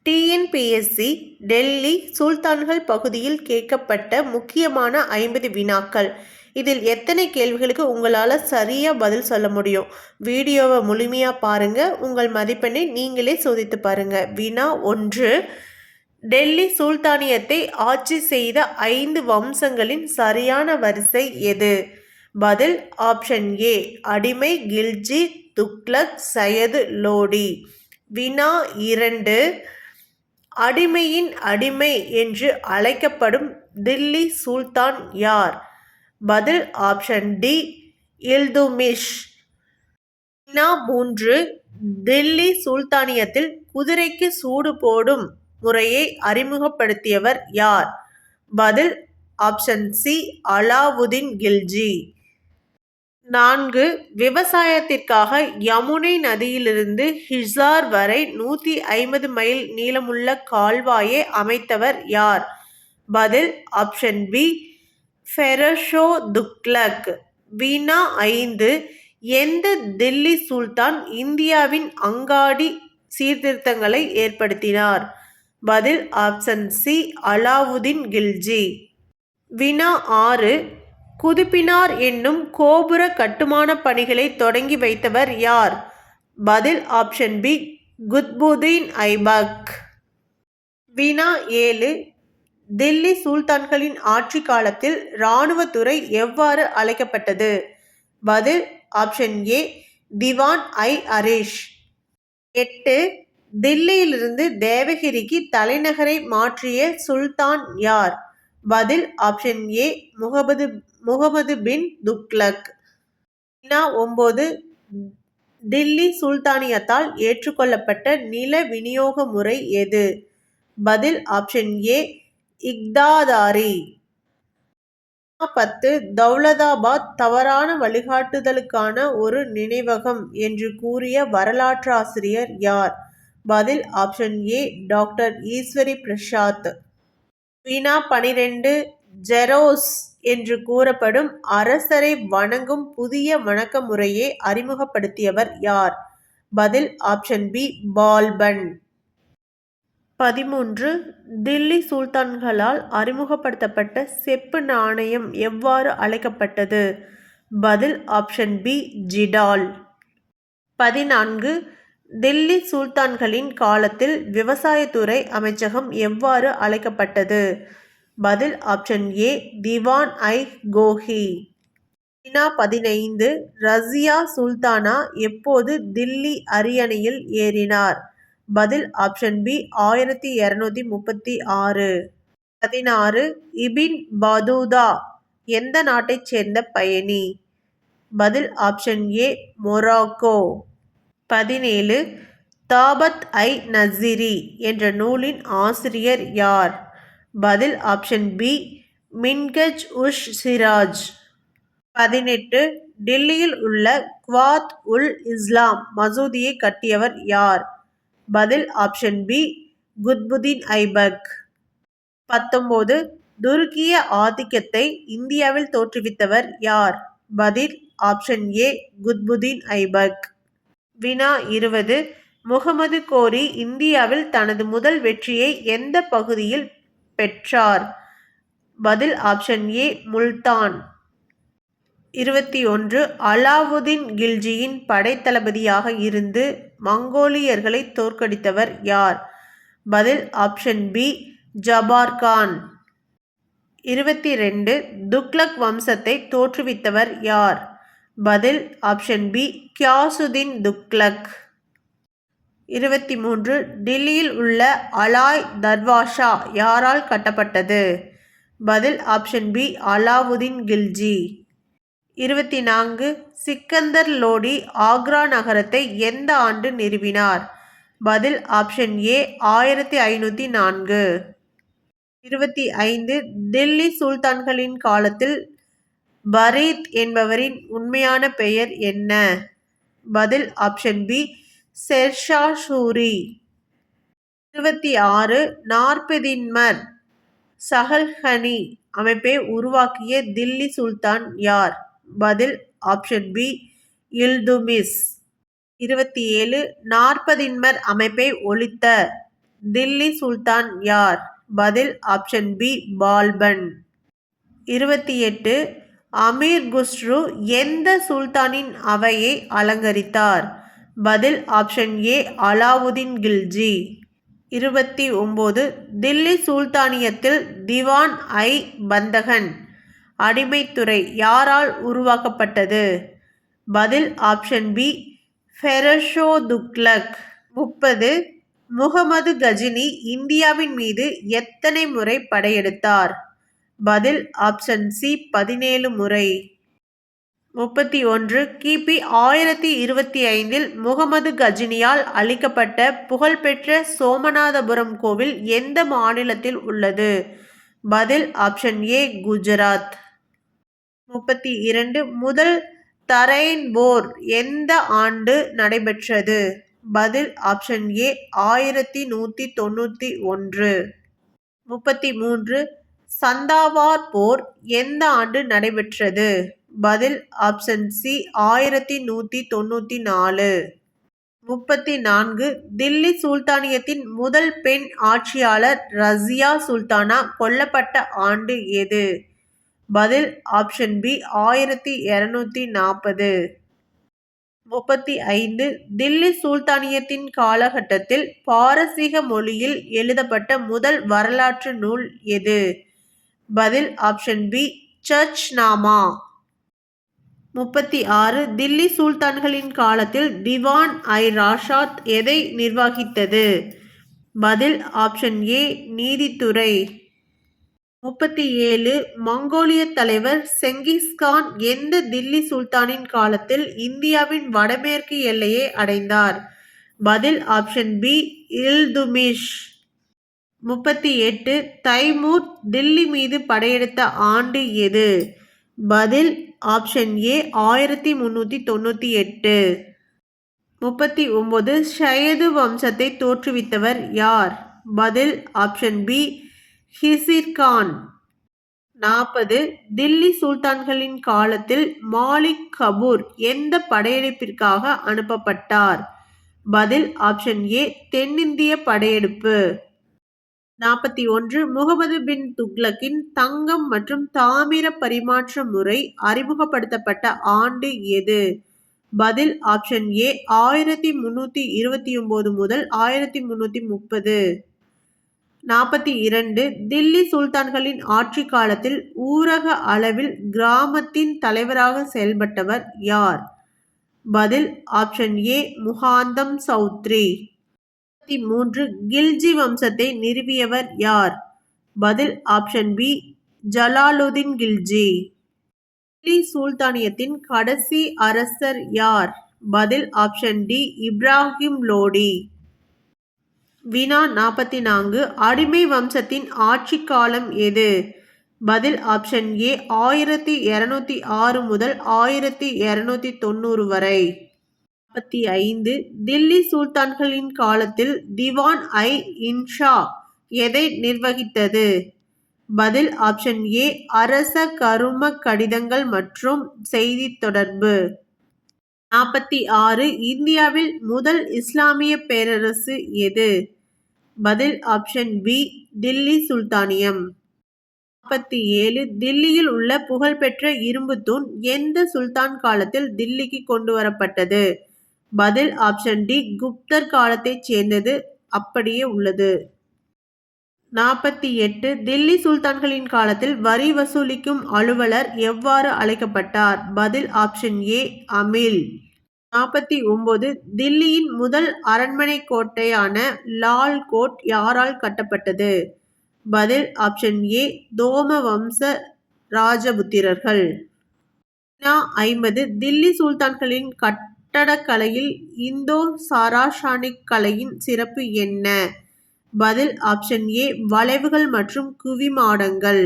TNPSC Delhi சுல்தான்கள் பகுதியில் கேட்கப்பட்ட முக்கியமான 50 வினாக்கள். இதில் எத்தனை கேள்விகளுக்கு உங்களால் சரியாக பதில் சொல்ல முடியும்? வீடியோவை முழுமையாக பாருங்கள். உங்கள் மதிப்பெண்ணை நீங்களே சோதித்து பாருங்கள். வினா 1. டெல்லி சுல்தானியத்தை ஆட்சி செய்த 5 வம்சங்களின் சரியான வரிசை எது? பதில் ஆப்ஷன் ஏ அடிமை, கில்ஜி, துக்ளக், சையது, லோடி. வினா 2. அடிமையின் அடிமை என்று அழைக்கப்படும் தில்லி சுல்தான் யார்? பதில் ஆப்ஷன் டி இல்துமிஷ். வினா 3. தில்லி சுல்தானியத்தில் குதிரைக்கு சூடு போடும் முறையை அறிமுகப்படுத்தியவர் யார்? பதில் ஆப்ஷன் சி அலாவுதீன் கில்ஜி. 4. விவசாயத்திற்காக யமுனை நதியிலிருந்து ஹிசார் வரை 150 மைல் நீளமுள்ள கால்வாயை அமைத்தவர் யார்? பதில் ஆப்ஷன் பி ஃபெரோஷோ துக்ளக். வினா 5. எந்த தில்லி சுல்தான் இந்தியாவின் அங்காடி சீர்திருத்தங்களை ஏற்படுத்தினார்? பதில் ஆப்ஷன் சி அலாவுதீன் கில்ஜி. வினா 6. குதுப்பினார் என்னும் கோபுர கட்டுமான பணிகளை தொடங்கி வைத்தவர் யார்? பதில் ஆப்ஷன் பி குத்புதீன் ஐபக். வினா 7. தில்லி சுல்தான்களின் ஆட்சி காலத்தில் இராணுவத்துறை எவ்வாறு அழைக்கப்பட்டது? பதில் ஆப்ஷன் ஏ திவான் ஐ அரிஷ். 8. தில்லியிலிருந்து தேவகிரிக்கு தலைநகரை மாற்றிய சுல்தான் யார்? பதில் ஆப்ஷன் ஏ முகமது பின் துக்ளக். வினா 9. தில்லி சுல்தானியத்தால் ஏற்றுக்கொள்ளப்பட்ட நில விநியோக முறை எது? பதில் ஆப்ஷன் ஏ இக்தாதாரி. வினா 10. தௌலதாபாத் தவறான வழிகாட்டுதலுக்கான ஒரு நினைவகம் என்று கூறிய வரலாற்றாசிரியர் யார்? பதில் option A doctor Eswari Prasad. வினா 12. ஜெரோஸ் என்று கூறப்படும் அரசரை வணங்கும் புதிய வணக்க முறையை அறிமுகப்படுத்தியவர் யார்? பதில் ஆப்ஷன் பி பால்பன். 13. தில்லி சுல்தான்களால் அறிமுகப்படுத்தப்பட்ட செப்பு நாணயம் எவ்வாறு அழைக்கப்பட்டது? பதில் ஆப்ஷன் பி ஜிடால். 14. தில்லி சுல்தான்களின் காலத்தில் விவசாயத்துறை அமைச்சகம் எவ்வாறு அழைக்கப்பட்டது? பதில் ஆப்ஷன் ஏ திவான் ஐ கோஹி. வினா 15. ரசியா சுல்தானா எப்போது தில்லி அரியணையில் ஏறினார்? பதில் ஆப்ஷன் பி 1236. 16. இபின் பதூதா எந்த நாட்டைச் சேர்ந்த பயணி? பதில் ஆப்ஷன் ஏ மொராக்கோ. 17. தாபத் ஐ நசிரி என்ற நூலின் ஆசிரியர் யார்? பதில் ஆப்ஷன் பி மின்ஹஜ் உஷ் சிராஜ். 18. டில்லியில் உள்ள குவாத் உல் இஸ்லாம் மசூதியை கட்டியவர் யார்? பதில் ஆப்ஷன் பி குத்புதீன் ஐபக். 19. துருக்கிய ஆதிக்கத்தை இந்தியாவில் தோற்றுவித்தவர் யார்? பதில் ஆப்ஷன் ஏ குத்புதீன் ஐபக். வினா 20. முகமது கோரி இந்தியாவில் தனது முதல் வெற்றியை எந்த பகுதியில் பெற்றார்? பதில் ஆப்ஷன் ஏ முல்தான். 21. அலாவுதீன் கில்ஜியின் படைத்தளபதியாக இருந்து மங்கோலியர்களை தோற்கடித்தவர் யார்? பதில் ஆப்ஷன் பி ஜபார்கான். 22. துக்ளக் வம்சத்தை தோற்றுவித்தவர் யார்? பதில் ஆப்ஷன் பி கியாசுதீன் துக்ளக். 23. டில்லியில் உள்ள அலாய் தர்வாஷா யாரால் கட்டப்பட்டது? பதில் ஆப்ஷன் பி அலாவுதீன் கில்ஜி. 24. சிக்கந்தர் லோடி ஆக்ரா நகரத்தை எந்த ஆண்டு நிறுவினார்? பதில் ஆப்ஷன் ஏ 1504. 25. தில்லி சுல்தான்களின் காலத்தில் பரீத் என்பவரின் உண்மையான பெயர் என்ன? பதில் ஆப்ஷன் பி ஷெர்ஷா சூரி. 26. நார்பிதின்மர் சஹல்ஹனி அமைப்பை உருவாக்கிய தில்லி சுல்தான் யார்? பதில் ஆப்ஷன் பி இல்துமிஸ். 27. நார்பதின்மர் அமைப்பை ஒழித்த தில்லி சுல்தான் யார்? பதில் ஆப்ஷன் பி பால்பன். 28 அமீர் குஸ்ரு எந்த சுல்தானின் அவையை அலங்கரித்தார்? பதில் ஆப்ஷன் ஏ அலாவுதீன் கில்ஜி. 29 தில்லி சுல்தானியத்தில் திவான் ஐ பந்தகன் அடிமைத்துறை யாரால் உருவாக்கப்பட்டது? பதில் ஆப்ஷன் பி ஃபெரோஷோ துக்ளக். 30 முகமது கஜினி இந்தியாவின் மீது எத்தனை முறை படையெடுத்தார்? பதில் ஆப்ஷன் சி 17 முறை. 31 கிபி 1025 முகமது கஜினியால் அளிக்கப்பட்ட புகழ்பெற்ற சோமநாதபுரம் கோவில் எந்த மாநிலத்தில் உள்ளது? பதில் ஆப்ஷன் ஏ குஜராத். 32 முதல் தரைன் போர் எந்த ஆண்டு நடைபெற்றது? பதில் ஆப்ஷன் ஏ 1191. 33 சந்தாவார் போர் எந்த ஆண்டு நடைபெற்றது? பதில் ஆப்ஷன் சி 1194. 34 தில்லி சுல்தானியத்தின் முதல் பெண் ஆட்சியாளர் ரசியா சுல்தானா கொல்லப்பட்ட ஆண்டு எது? பதில் ஆப்ஷன் பி 1240. 35 தில்லி சுல்தானியத்தின் காலகட்டத்தில் பாரசீக மொழியில் எழுதப்பட்ட முதல் வரலாற்று நூல் எது? பதில் ஆப்ஷன் பி சர்ச்நாமா. 36 தில்லி சுல்தான்களின் காலத்தில் திவான் ஐ ராஷாத் எதை நிர்வகித்தது? பதில் ஆப்ஷன் ஏ நீதித்துறை. 37 மங்கோலிய தலைவர் செங்கிஸ்கான் எந்த தில்லி சுல்தானின் காலத்தில் இந்தியாவின் வடமேற்கு எல்லையை அடைந்தார்? பதில் option B Iltutmish. 38 Timur Delhi மீது படையெடுத்த ஆண்டு எது? பதில் ஆப்ஷன் ஏ 1398. 39 ஷயது வம்சத்தை தோற்றுவித்தவர் யார்? பதில் ஆப்ஷன் பி ஹிசிர்கான். 40 தில்லி சுல்தான்களின் காலத்தில் மாலிக் கபூர் எந்த படையெடுப்பிற்காக அனுப்பப்பட்டார்? பதில் ஆப்ஷன் ஏ தென்னிந்திய படையெடுப்பு. 41 முகமது பின் துக்ளக்கின் தங்கம் மற்றும் தாமிர பரிமாற்ற முறை அறிமுகப்படுத்தப்பட்ட ஆண்டு எது? பதில் ஆப்ஷன் ஏ 1329 முதல் 1330. 42 தில்லி சுல்தான்களின் ஆட்சி காலத்தில் ஊரக அளவில் கிராமத்தின் தலைவராக செயல்பட்டவர் யார்? பதில் ஆப்ஷன் ஏ முகாந்தம் சௌத்ரி. 43 கில்ஜி வம்சத்தை நிறுவியவர் யார்? பதில் ஆப்ஷன் பி ஜலாலுதீன் கில்ஜி. தில்லி சுல்தானியத்தின் கடைசி அரசர் யார்? பதில் ஆப்ஷன் டி இப்ராஹிம் லோடி. வினா 44 அடிமை வம்சத்தின் ஆட்சி காலம் எது? பதில் ஆப்ஷன் ஏ 1206 முதல் 1290 வரை. 45 தில்லி சுல்தான்களின் காலத்தில் திவான் ஐ இன்ஷா எதை நிர்வகித்தது? பதில் ஆப்ஷன் ஏ அரச கரும கடிதங்கள் மற்றும் செய்தி தொடர்பு. 46 இந்தியாவில் முதல் இஸ்லாமிய பேரரசு எது? பதில் ஆப்ஷன் பி தில்லி சுல்தானியம். 47 தில்லியில் உள்ள புகழ்பெற்ற இரும்பு தூண் எந்த சுல்தான் காலத்தில் தில்லிக்கு கொண்டு வரப்பட்டது? பதில் ஆப்ஷன் டி குப்தர் காலத்தைச் சேர்ந்தது அப்படியே உள்ளது. 48 தில்லி சுல்தான்களின் காலத்தில் வரி வசூலிக்கும் அலுவலர் எவ்வாறு அழைக்கப்பட்டார்? பதில் ஆப்ஷன் ஏ அமீல். 49 தில்லியின் முதல் அரண்மனை கோட்டையான லால் கோட் யாரால் கட்டப்பட்டது? பதில் ஆப்ஷன் ஏ தோம வம்ச ராஜபுத்திரர்கள். 50 தில்லி சுல்தான்களின் கட்டடக்கலையில் இந்தோ சாராஷானிக் கலையின் சிறப்பு என்ன? பதில் ஆப்ஷன் ஏ வளைவுகள் மற்றும் குவிமாடங்கள்.